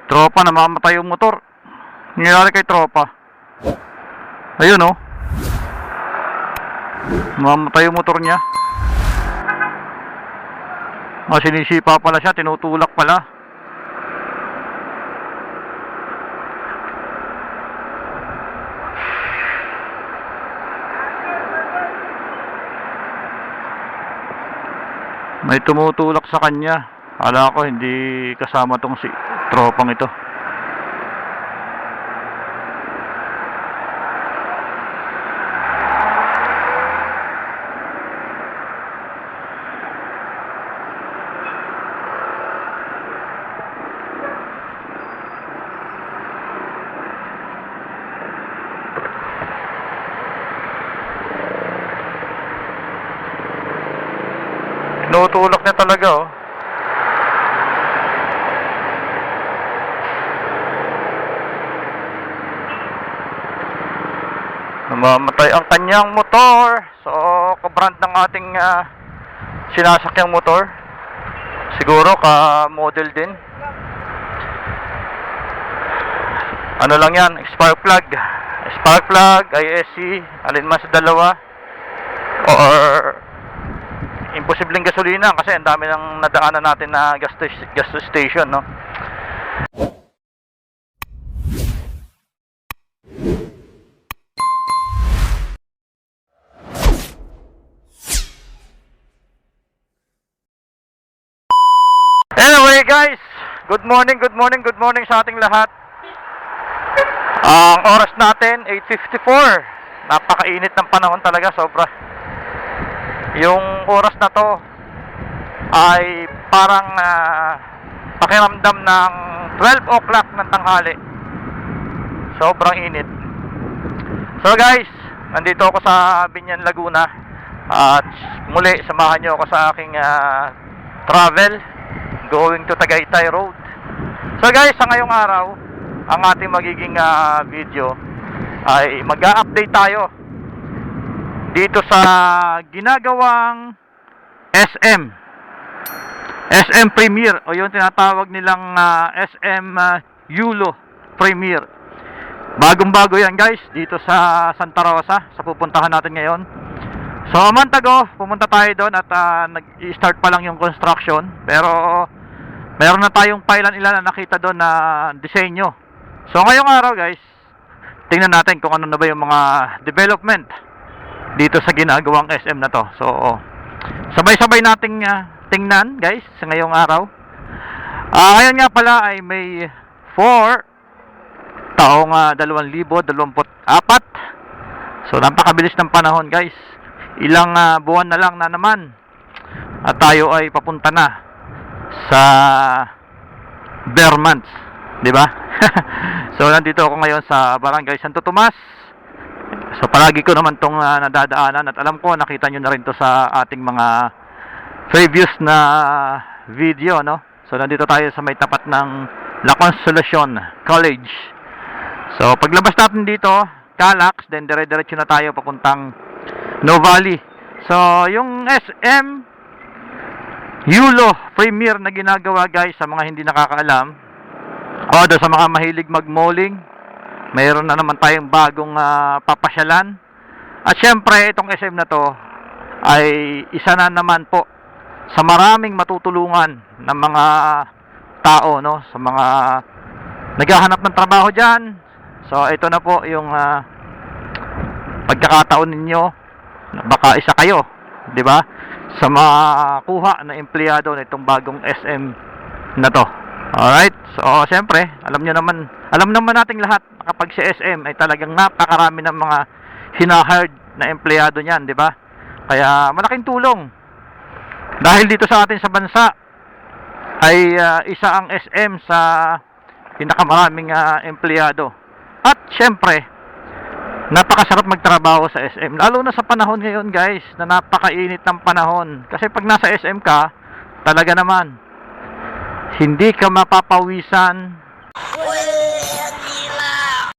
Tropa, namamatay yung motor. Nangyari kay tropa. Ayun oh. Namamatay yung motor niya. Sinisipa pala siya, tinutulak pala. May tumutulak sa kanya. Akala ko hindi kasama tong si tropang ito. Tinutulak niya talaga oh. Namamatay ang kanyang motor. So, kabrand ng ating sinasakyang motor. Siguro ka-model din. Ano lang yan, spark plug. Spark plug, ISC, alin man sa dalawa. Or imposibleng gasolina kasi ang dami nang nadaanan natin na gas station, no? Anyway guys, good morning sa ating lahat. Ang oras natin 8:54. Napakainit ng panahon talaga, sobra. Yung oras na to ay parang pakiramdam ng 12 o'clock ng tanghali. Sobrang init. So guys, nandito ako sa Binyan, Laguna. At muli, samahan nyo ako sa aking travel going to Tagaytay Road. So guys, sa ngayong araw, ang ating magiging video ay mag-a-update tayo dito sa ginagawang SM Premier, o yung tinatawag nilang SM Yulo Premier. Bagong-bago yan guys, dito sa Santa Rosa, sa pupuntahan natin ngayon. So a month ago, pumunta tayo doon at nag-start pa lang yung construction. Pero meron na tayong pailan-ilan na nakita doon na disenyo. So ngayong araw guys, tingnan natin kung ano na ba yung mga development dito sa ginagawang SM na to. So sabay-sabay nating tingnan guys sa ngayong araw. Ngayon nga pala ay may 4 taong 2024. So napakabilis ng panahon guys. Ilang buwan na lang na naman at tayo ay papunta na sa bare months, di ba? So nandito ako ngayon sa Barangay Santo Tomas. So palagi ko naman tong nadadaanan at alam ko nakita nyo na rin to sa ating mga previous na video, no? So nandito tayo sa may tapat ng La Consolacion College. So paglabas natin dito, Calax, then dire-diretso na tayo papuntang Novali. So yung SM Yulo Premier na ginagawa guys, sa mga hindi nakakaalam, doon sa mga mahilig mag-malling, mayroon na naman tayong bagong papasyalan. At syempre itong SM na to ay isa na naman po sa maraming matutulungan ng mga tao, no, sa mga naghahanap ng trabaho dyan. So ito na po yung pagkakataon ninyo na baka isa kayo, di ba, sa makuha na empleyado na itong bagong SM na to. Alright, so syempre alam naman nating lahat na kapag si SM ay talagang napakarami ng mga hina-hired na empleyado niyan, di ba? Kaya malaking tulong dahil dito sa atin sa bansa ay isa ang SM sa pinakamaraming empleyado. At syempre napakasarap magtrabaho sa SM, lalo na sa panahon ngayon guys na napakainit ng panahon. Kasi pag nasa SM ka, talaga naman hindi ka mapapawisan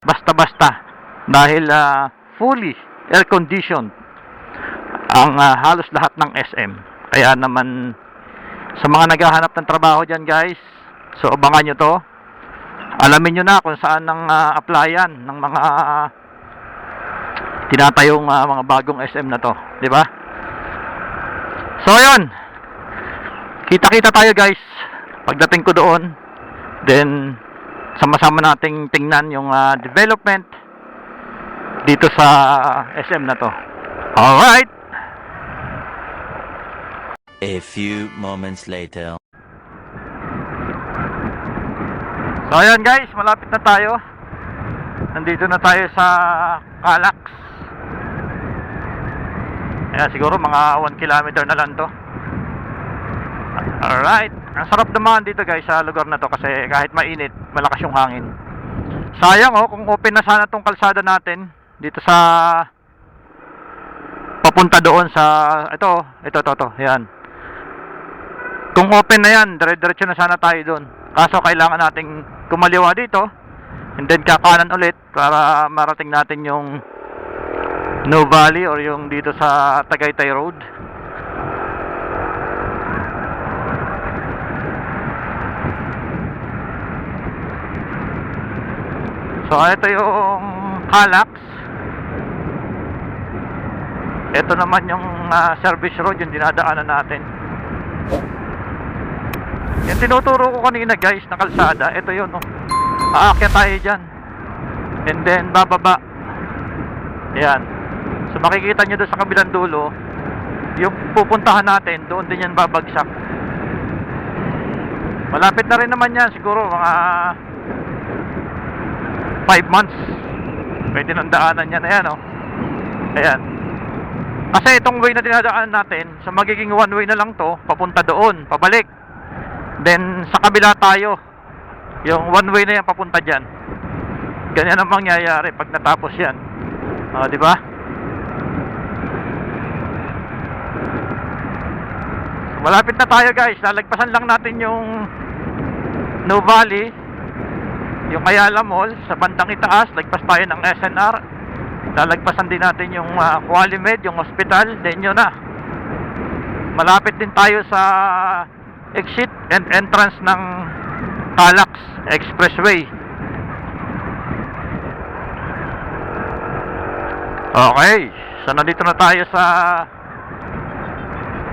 basta-basta dahil fully air conditioned ang halos lahat ng SM. Kaya naman sa mga naghahanap ng trabaho dyan guys, so abangan nyo to. alamin nyo na kung saan ang applyan ng mga tinatayong mga bagong SM na to, di ba? So ayun, kita-kita tayo guys pagdating ko doon. Then sama-sama nating tingnan yung development dito sa SM na to. Alright. A few moments later. So ayan guys, malapit na tayo. Nandito na tayo sa Calax. Ayan, siguro mga 1 kilometer na lang to. Alright. Ang sarap naman dito guys sa lugar na to kasi kahit mainit, malakas yung hangin. Sayang kung open na sana tong kalsada natin dito sa papunta doon sa ito. Ayan. Kung open na yan, dire-diretso na sana tayo doon. Kaso kailangan nating kumaliwa dito and then kakanan ulit para marating natin yung No Valley or yung dito sa Tagaytay Road. So ito yung Calax. Ito naman yung service road, yung dinadaanan natin. Yung tinuturo ko kanina guys na kalsada, ito yun aakyat tayo dyan and then bababa. Ayan. So makikita nyo doon sa kabilang dulo yung pupuntahan natin, doon din yan babagsak. Malapit na rin naman yan, siguro mga 5 months pwede nang daanan yan. Ayan ayan. Kasi itong way na dinadaanan natin, so magiging one way na lang to, papunta doon, pabalik. Then sa kabila tayo, yung one way na yan papunta dyan. Ganyan ang mangyayari pag natapos yan. Di ba? So, malapit na tayo guys. Lalagpasan lang natin yung No Valley, yung Ayala Mall sa bandang itaas. Lagpas tayo ng SNR. Lalagpasan din natin yung Qualimed, yung hospital. Then yun na, malapit din tayo sa exit and entrance ng Calax Expressway. Okay, so nandito na tayo sa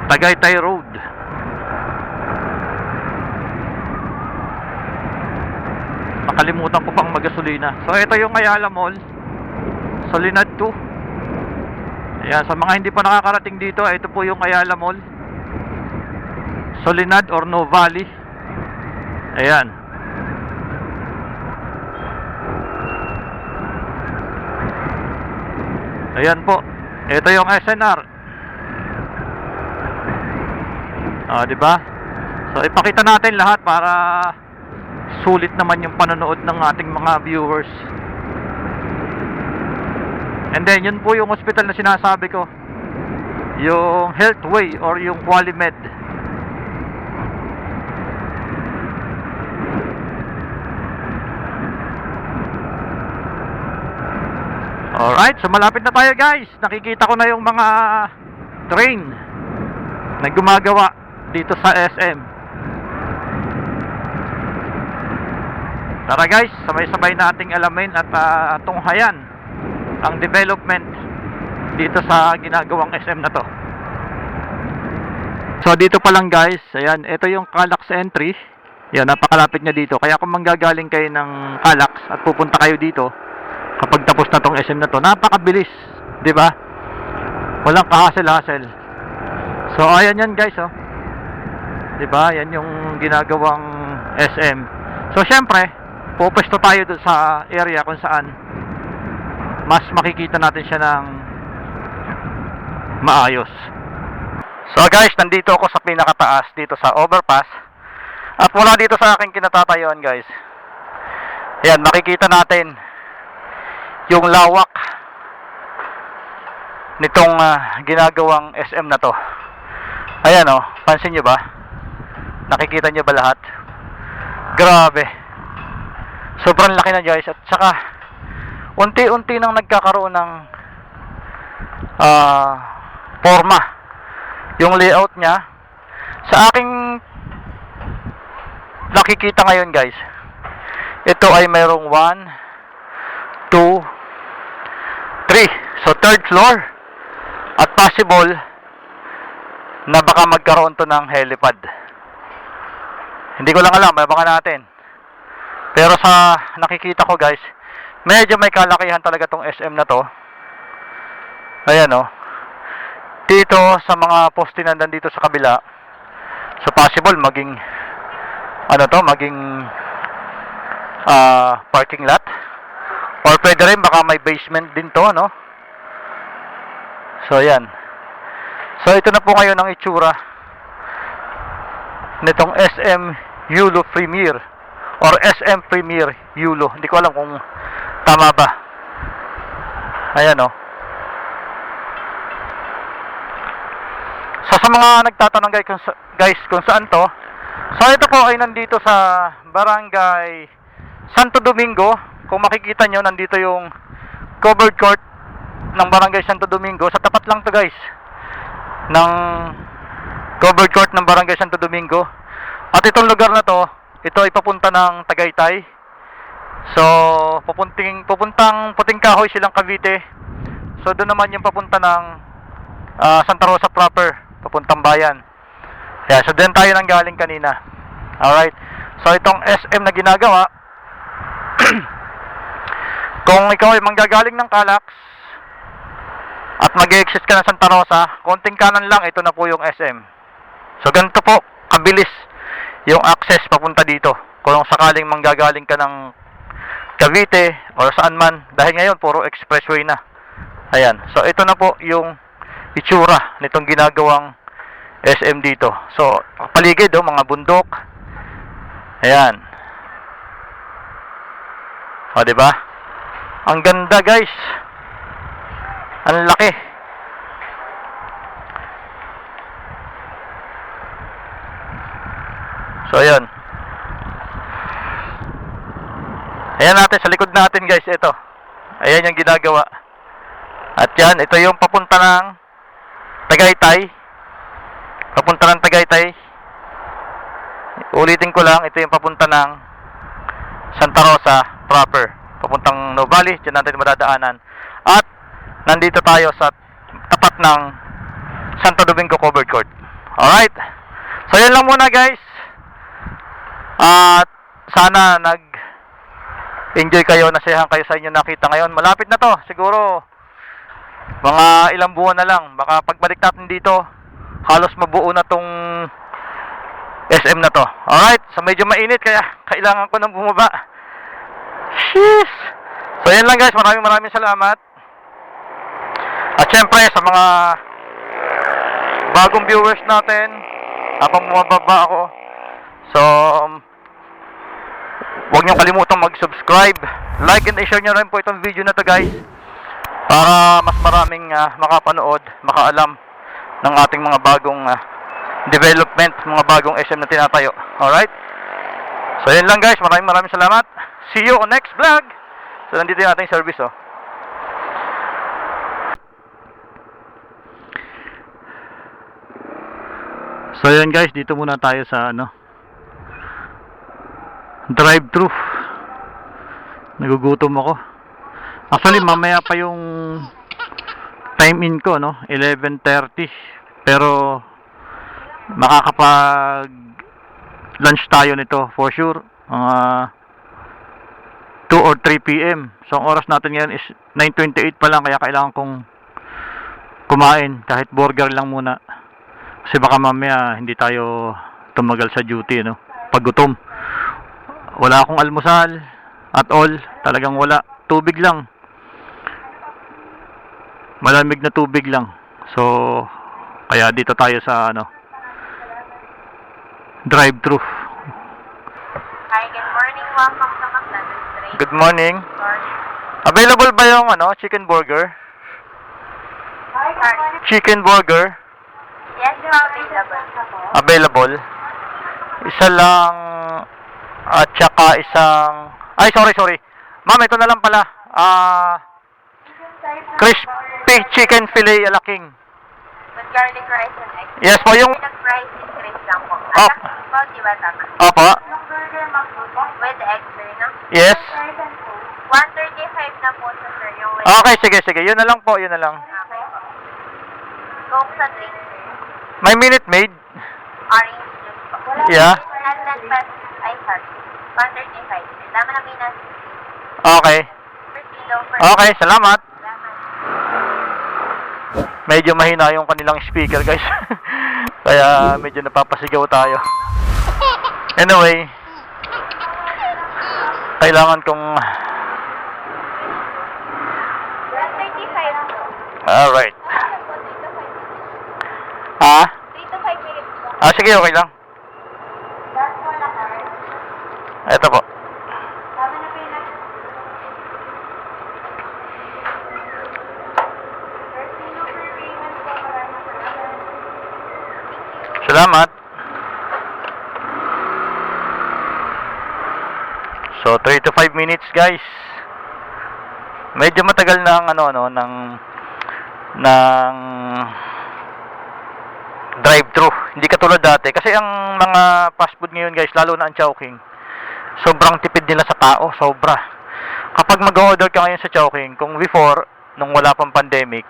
Tagaytay Road. Nakalimutan ko pang magasolina. So ito yung Ayala Mall, Solinad 2. Ayan, sa mga hindi pa nakakarating dito, ito po yung Ayala Mall, Solinad or No Valley. Ayan. Ayan po. Ito yung SNR. Di ba? So ipakita natin lahat para sulit naman yung panonood ng ating mga viewers. And then yun po yung hospital na sinasabi ko, yung Healthway or yung Qualimed. Alright, so malapit na tayo guys. Nakikita ko na yung mga train na gumagawa dito sa SM. Tara guys, sabay-sabay nating alamin at tunghayan ang development dito sa ginagawang SM na to. So dito pa lang guys, ayan, ito yung Calax entry. Yan, napakalapit niya dito. Kaya kung manggagaling kayo ng Calax at pupunta kayo dito, kapag tapos na tong SM na to, napakabilis, di ba? Walang kahasel-hasel. So ayan yan guys, di ba? Yan yung ginagawang SM. So syempre, pupesto tayo doon sa area kung saan mas makikita natin siya ng maayos. So guys, nandito ako sa pinakataas dito sa overpass. At mula dito sa aking kinatatayuan guys, ayan, makikita natin yung lawak nitong ginagawang SM na to. Ayan pansin nyo ba? Nakikita nyo ba lahat? Grabe, sobrang laki na guys. At saka unti-unti nang nagkakaroon ng forma yung layout nya. Sa aking nakikita ngayon guys, Ito ay mayroong 1, 2, 3. So, third floor. At possible na baka magkaroon to ng helipad. Hindi ko lang alam, baka natin. Pero sa nakikita ko guys, medyo may kalakihan talaga tong SM na to. Ayan o. Dito sa mga poste na nandito sa kabila, so possible maging maging parking lot. Or pwede rin baka may basement din to, ano? So ayan. So ito na po ngayon ang itsura nitong SM Yulo Premier or SM Premier Yulo. Hindi ko alam kung tama ba. Ayan o. So sa mga nagtatanong guys kung saan to, so ito po ay nandito sa Barangay Santo Domingo. Kung makikita nyo, nandito yung covered court ng Barangay Santo Domingo. Sa tapat lang to guys ng covered court ng Barangay Santo Domingo. At itong lugar na to, ito ay papunta ng Tagaytay. So pupuntang Puting Kahoy silang Cavite. So doon naman yung papunta ng Santa Rosa proper, papuntang bayan. Yeah, so doon tayo nang galing kanina. Alright. So itong SM na ginagawa, kung ikaw ay manggagaling ng Calax at mag-exit ka ng Santa Rosa, konting kanan lang, ito na po yung SM. So ganito po kabilis yung access papunta dito kung sakaling manggagaling ka ng Cavite or saan man, dahil ngayon puro expressway na. Ayan. So ito na po yung itsura nitong ginagawang SM dito. So paligid mga bundok. Ayan. O diba? Ang ganda guys. Ang laki. So ayan. Ayan natin sa likod natin guys, ito. Ayan yung ginagawa. At yan, ito yung papunta ng Tagaytay. Papunta ng Tagaytay. Ulitin ko lang, ito yung papunta ng Santa Rosa proper. Papuntang Novali, dyan natin madadaanan. At nandito tayo sa tapat ng Santo Domingo Covered Court. Alright. So yan lang muna guys. At sana nag-enjoy kayo, nasayahan kayo sa inyo nakita ngayon. Malapit na to, siguro mga ilang buwan na lang. Baka pagbalik natin dito, halos mabuo na tong SM na to. Alright, so medyo mainit kaya kailangan ko nang bumaba. Sheesh. So yan lang guys, maraming salamat. At syempre sa mga bagong viewers natin, habang bumababa ako, so huwag niyong kalimutang mag-subscribe, like and share niyo rin po itong video na to guys, para mas maraming makapanood, makaalam ng ating mga bagong development, mga bagong SM na tinatayo. Alright? So yun lang guys, maraming salamat. See you on next vlog. So nandito yung ating service oh. So yun guys, dito muna tayo sa drive-thru. Nagugutom ako. Actually mamaya pa yung time in ko 11:30. Pero makakapag lunch tayo nito for sure. 2 or 3 PM. So ang oras natin ngayon is 9:28 pa lang, kaya kailangan kong kumain kahit burger lang muna. Kasi baka mamaya hindi tayo tumagal sa duty pag gutom. Wala akong almusal at all, talagang wala. Tubig lang. Malamig na tubig lang. So kaya dito tayo sa drive-thru. Hi, good morning. Welcome to McDonald's Street. Good morning. Available ba yung chicken burger? Sorry. Chicken burger? Yes, available. Available. Isa lang at saka isang sorry. Ma'am, ito na lang pala. Crispy chicken fillet a la king. Good garlic rice and egg. Yes po, yung... Nag-price increase lang po. Oh. Po, di ba tama? Opo. Yung burger McDo with egg, sir, no? Yes. 135 na po sa sir, yung with Okay, sige. Yun na lang po, yun na lang. Okay po. Coke sa drink, sir. May Minute Maid. Orange juice po. Yeah. And then, ay, sorry. 135, sir. Tama na minus. Okay. Per kilo, per Okay, salamat. Salamat. Medyo mahina yung kanilang speaker, guys. Kaya medyo napapasigaw tayo. Anyway, kailangan kong... 135. Alright. 3 Ha? to 5 minutes po. Sige, okay lang. Last one na card. Ito po. Tama na pinag. First kilo per payment po. Maraming salamat. Salamat. So, 3 to 5 minutes, guys. Medyo matagal na ang ng drive-thru. Hindi katulad dati. Kasi ang mga fast food ngayon, guys, lalo na ang Chowking, sobrang tipid nila sa tao. Sobra. Kapag mag-order ka ngayon sa Chowking, kung before, nung wala pang pandemic,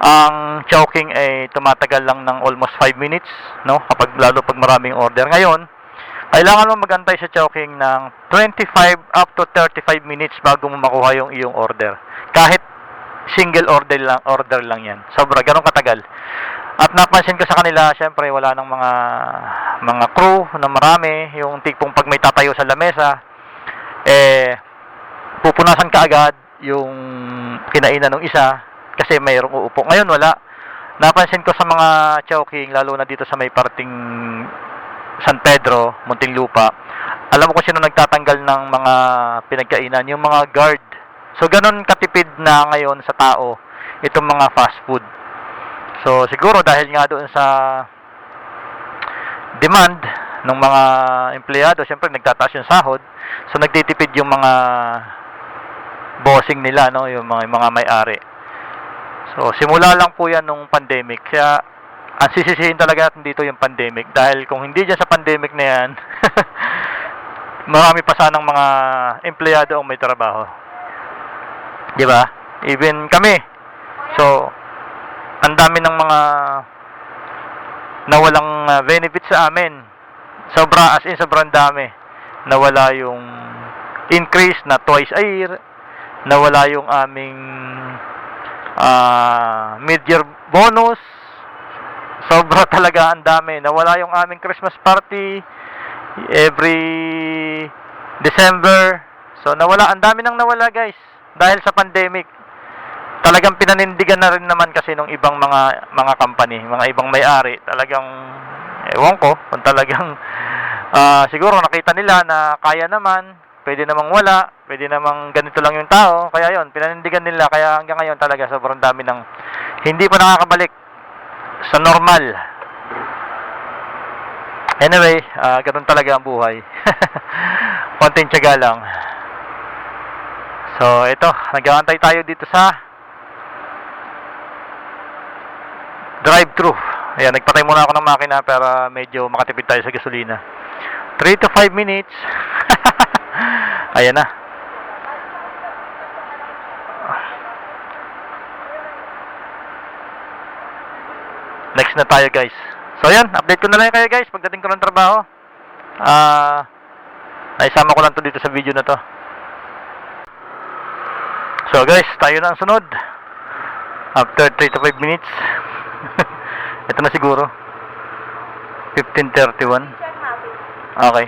ang Chowking ay tumatagal lang ng almost 5 minutes, no? Lalo pag maraming order. Ngayon, kailangan mo magantay sa Chowking ng 25 up to 35 minutes bago mo makuha yung iyong order. Kahit single order lang yan. Sobra, ganun katagal. At napansin ko sa kanila, syempre wala nang mga crew na marami, yung tipong pag may tatayo sa lamesa, pupunasan ka agad yung kinainan ng isa kasi mayroong uupo. Ngayon wala. Napansin ko sa mga Chowking, lalo na dito sa may parting San Pedro, Muntinlupa, alam mo kung sino nagtatanggal ng mga pinagkainan, yung mga guard. So ganun katipid na ngayon sa tao itong mga fast food. So siguro dahil nga doon sa demand ng mga empleyado, syempre nagtataas yung sahod, so nagtitipid yung mga bossing nila, no, yung mga may-ari. So simula lang po yan nung pandemic. Kaya ang sisisihin talaga natin dito yung pandemic, dahil kung hindi dyan sa pandemic na yan marami pa sanang mga empleyado ang may trabaho, di ba? Even kami. So ang dami ng mga nawalang benefits sa amin. Sobrang dami. Nawala yung increase na twice a year, nawala yung aming mid-year bonus. Sobra talaga, ang dami. Nawala yung aming Christmas party every December. So nawala, ang dami nang nawala, guys, dahil sa pandemic. Talagang pinanindigan na rin naman kasi nung ibang mga company, mga ibang may-ari. Talagang ewan ko kung talagang siguro nakita nila na kaya naman, pwede namang wala, pwede namang ganito lang yung tao. Kaya yon, pinanindigan nila. Kaya hanggang ngayon talaga sobrang dami ng hindi pa nakakabalik sa normal. Anyway, ganun talaga ang buhay. Konting tiyaga lang. So, ito, nag-aantay tayo dito sa drive-thru. Ayan, nagpatay muna ako ng makina para medyo makatipid tayo sa gasolina. 3 to 5 minutes. Ayan na. Next na tayo, guys. So, ayan, update ko na lang kayo, guys, pagdating ko ng trabaho. Naisama ko lang to dito sa video na to. So, guys, tayo na ang sunod. After 3 to 5 minutes. Ito na siguro. 15:31. Okay.